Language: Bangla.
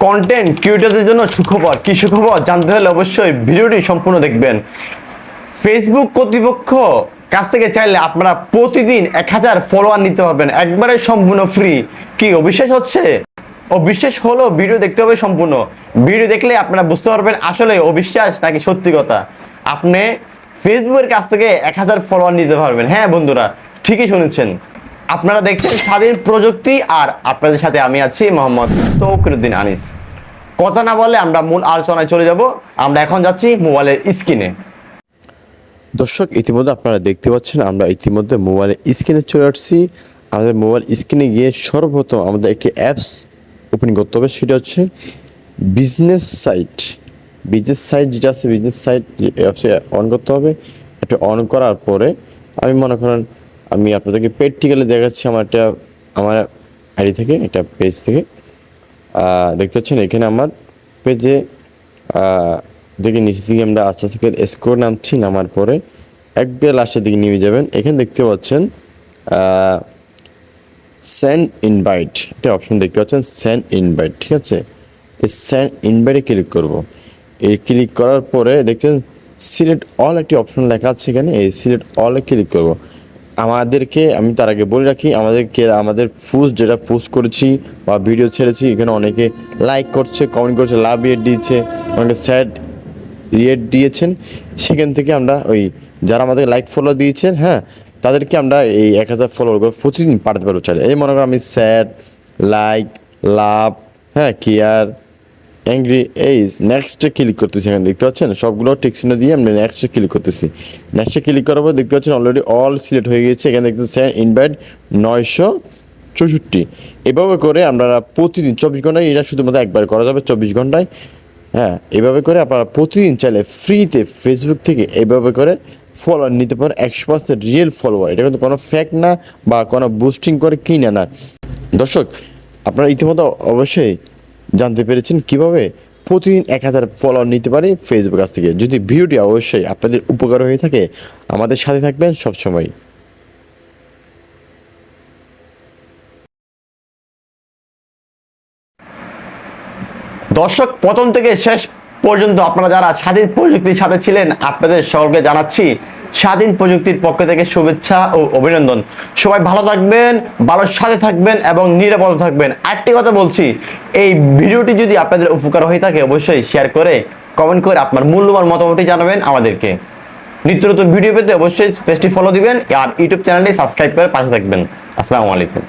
কন্টেন্ট ক্রিয়েটরদের জন্য সুখবর। কি সুখবর জানতে হলে অবশ্যই ভিডিওটি সম্পূর্ণ দেখবেন। ফেসবুক কর্তৃপক্ষ কাছ থেকে চাইলে আপনারা প্রতিদিন 1000 ফলোয়ার নিতে পারবেন, একবারে সম্পূর্ণ ফ্রি। কি অবিশ্বাস হচ্ছে? অবিশ্বাস হলো ভিডিও দেখতে হবে সম্পূর্ণ। ভিডিও দেখলে আপনারা বুঝতে পারবেন আসলে অবিশ্বাস নাকি সত্যি কথা। আপনি ফেসবুকের কাছ থেকে 1000 ফলোয়ার নিতে পারবেন। হ্যাঁ বন্ধুরা, ঠিকই শুনেছেন। আপনারা দেখছেন স্বাধীন প্রযুক্তি, আর আপনাদের সাথে আমি আছি মোহাম্মদ তৌকিরউদ্দিন আনিস। কথা না বলে আমরা মূল আলোচনায় চলে যাব। আমরা এখন যাচ্ছি মোবাইলের স্ক্রিনে। দর্শক, ইতিমধ্যে আপনারা দেখতে পাচ্ছেন আমরা ইতিমধ্যে মোবাইলের স্ক্রিনে চলে আসছি। আমাদের মোবাইল স্ক্রিনে গিয়ে সর্বপ্রথম আমাদের একটি অ্যাপস ওপেন করতে হবে, সেটা হচ্ছে বিজনেস সাইট। বিজনেস সাইট যেটা আছে, বিজনেস সাইট অ্যাপসে অন করতে হবে। এটা অন করার পরে আমি মনে করেন আমি আপনাদেরকে প্র্যাকটিক্যালি দেখাচ্ছি আমার আইডি থেকে, একটা পেজ থেকে। দেখতে পাচ্ছেন এখানে আমার পেজে দেখে নিচে থেকে আমরা আস্তে আস্তে স্কোর নামছি, নামার পরে একবার লাস্টের দিকে নিয়ে যাবেন। এখানে দেখতে পাচ্ছেন সেন্ড ইনভাইট একটা অপশন দেখতে পাচ্ছেন, সেন্ড ইনভাইট। ঠিক আছে, এই সেন্ড ইনভাইটে ক্লিক করব। এই ক্লিক করার পরে দেখছেন সিলেক্ট অল একটি অপশন লেখা আছে এখানে, এই সিলেক্ট অলে ক্লিক করব। আমাদেরকে আমি তার আগে বলে রাখি, আমাদের যেটা পোস্ট করেছি বা ভিডিও ছেড়েছি, এখানে অনেকে লাইক করছে, কমেন্ট করছে, লাভ রিয়েট দিয়েছে, অনেকে স্যাড রিয়েট দিয়েছেন। সেখান থেকে আমরা যারা আমাদের লাইক ফলো দিয়েছেন, হ্যাঁ, তাদেরকে আমরা এই 1000 ফলোয়ার করে প্রতিদিন পাঠাতে পারবো চাইলে। এই মনে করেন আমি স্যাড, লাইক, লাভ, হ্যাঁ, কেয়ার, অ্যাংরি, এই নেক্সটে ক্লিক করতেছি। এখানে দেখতে পাচ্ছেন সবগুলো টেক্সট দিয়ে আমরা নেক্সটে ক্লিক করতেছি। নেক্সটে ক্লিক করার পর দেখতে পাচ্ছেন অলরেডি অল সিলেক্ট হয়ে গেছে। এখানে দেখতে পাচ্ছেন ইনভাইট 964। এভাবে করে আমরা প্রতিদিন 24 ঘন্টায়, এটা শুধুমাত্র একবার করা যাবে 24 ঘন্টায়। হ্যাঁ, এভাবে করে আপনারা প্রতিদিন চাইলে ফ্রিতে ফেসবুক থেকে এইভাবে করে ফলোয়ার নিতে পারেন। 100% রিয়েল ফলোয়ার, এটা কিন্তু কোনো ফেক না বা কোনো বুস্টিং করে কিনে না। দর্শক, আপনারা ইতিমধ্যে অবশ্যই জানতে পেরেছেন কিভাবে প্রতিদিন 1000 ফলোয়ার নিতে পারে ফেসবুক কাছ থেকে। যদি ভিডিওটি অবশ্যই আপনাদের উপকার হয়ে থাকে, আমাদের সাথে থাকবেন সবসময়। দর্শক, প্রথম থেকে শেষ পর্যন্ত আপনারা যারা স্বাধীন প্রযুক্তির সাথে ছিলেন, আপনাদের সকলকে জানাচ্ছি স্বাধীন প্রযুক্তির পক্ষ থেকে শুভেচ্ছা ও অভিনন্দন। সবাই ভালো থাকবেন, ভালোর সাথে থাকবেন এবং নিরাপদ থাকবেন। আরেকটি কথা বলছি, এই ভিডিওটি যদি আপনাদের উপকার হয়ে থাকে অবশ্যই শেয়ার করে কমেন্ট করে আপনার মূল্যবান মতামতটি জানাবেন আমাদেরকে। নিত্য নতুন ভিডিও পেতে অবশ্যই পেজটি ফলো দিবেন আর ইউটিউব চ্যানেলটি সাবস্ক্রাইব করে পাশে থাকবেন। আসসালামু আলাইকুম।